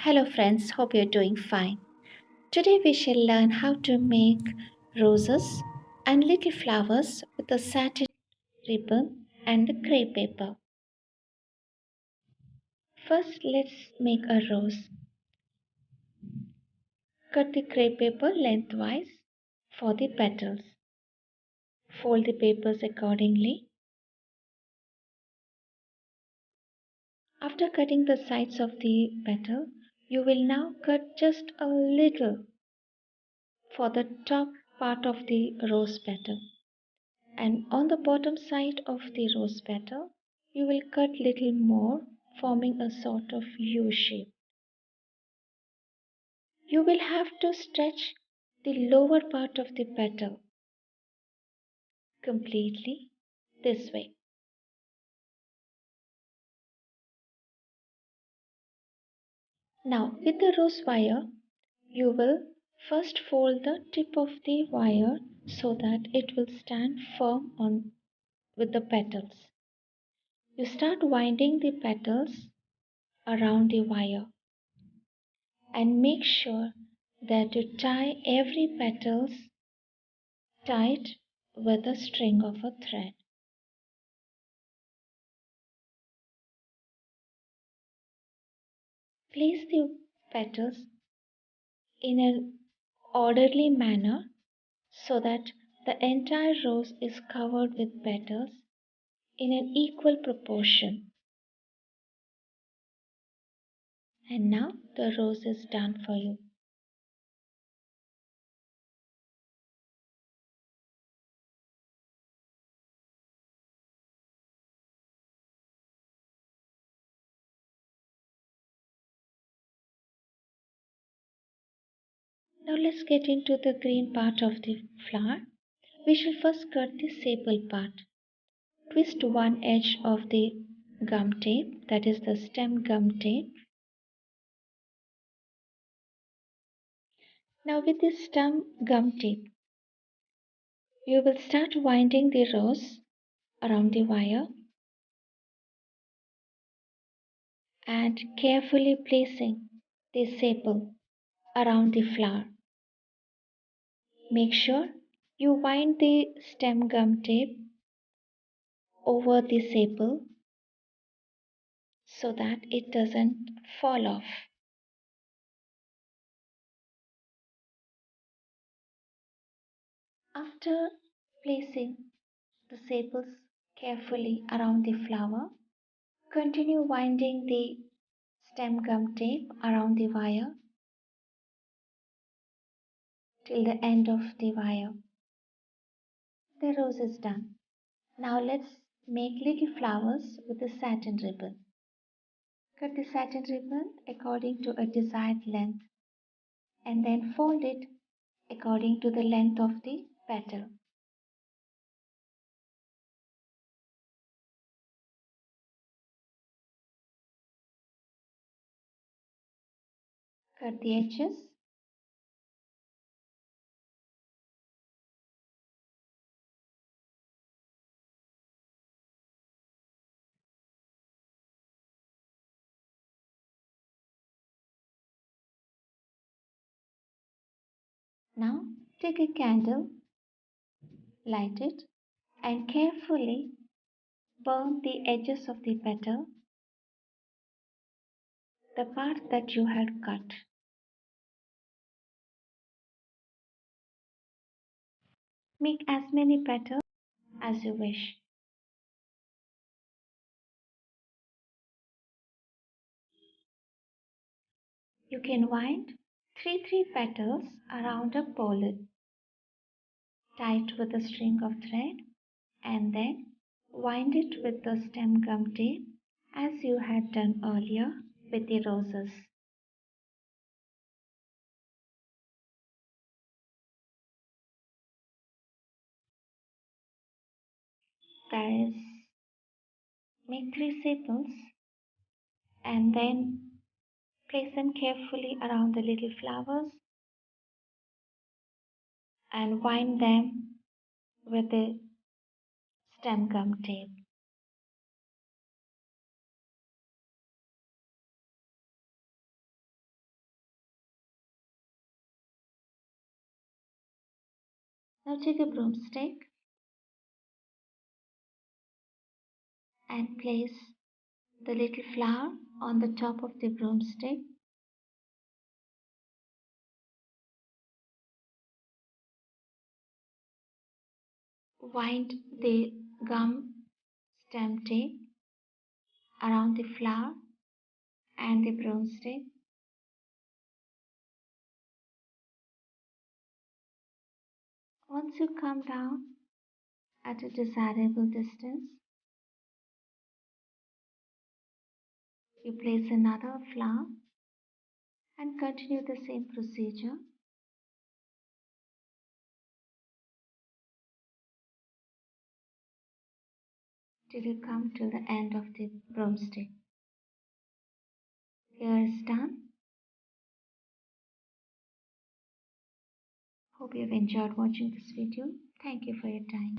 Hello, friends. Hope you're doing fine. Today, we shall learn how to make roses and little flowers with the satin ribbon and the crepe paper. First, let's make a rose. Cut the crepe paper lengthwise for the petals. Fold the papers accordingly. After cutting the sides of the petal, you will now cut just a little for the top part of the rose petal. And on the bottom side of the rose petal, you will cut little more, forming a sort of U shape. You will have to stretch the lower part of the petal completely this way. Now, with the rose wire, you will first fold the tip of the wire so that it will stand firm on with the petals. You start winding the petals around the wire and make sure that you tie every petals tight with a string of a thread. Place the petals in an orderly manner so that the entire rose is covered with petals in an equal proportion. And now the rose is done for you. Now let's get into the green part of the flower. We shall first cut the sepal part. Twist one edge of the gum tape, that is the stem gum tape. Now with this stem gum tape, you will start winding the rose around the wire and carefully placing the sepal around the flower. Make sure you wind the stem gum tape over the sepal so that it doesn't fall off. After placing the sepals carefully around the flower, continue winding the stem gum tape around the wire till the end of the wire. The rose is done. Now let's make little flowers with the satin ribbon. Cut the satin ribbon according to a desired length and then fold it according to the length of the petal. Cut the edges. Now take a candle, light it, and carefully burn the edges of the petal, the part that you had cut. Make as many petals as you wish. You can wind three petals around a pollen, tie it with a string of thread, and then wind it with the stem gum tape as you had done earlier with the roses. That is, make three sepals and then place them carefully around the little flowers and wind them with the stem gum tape. Now take a broomstick and place the little flower on the top of the broomstick. Wind the gum stem tape around the flower and the broomstick. Once you come down at a desirable distance, you place another flower and continue the same procedure till you come to the end of the broomstick. Here is done. Hope you have enjoyed watching this video. Thank you for your time.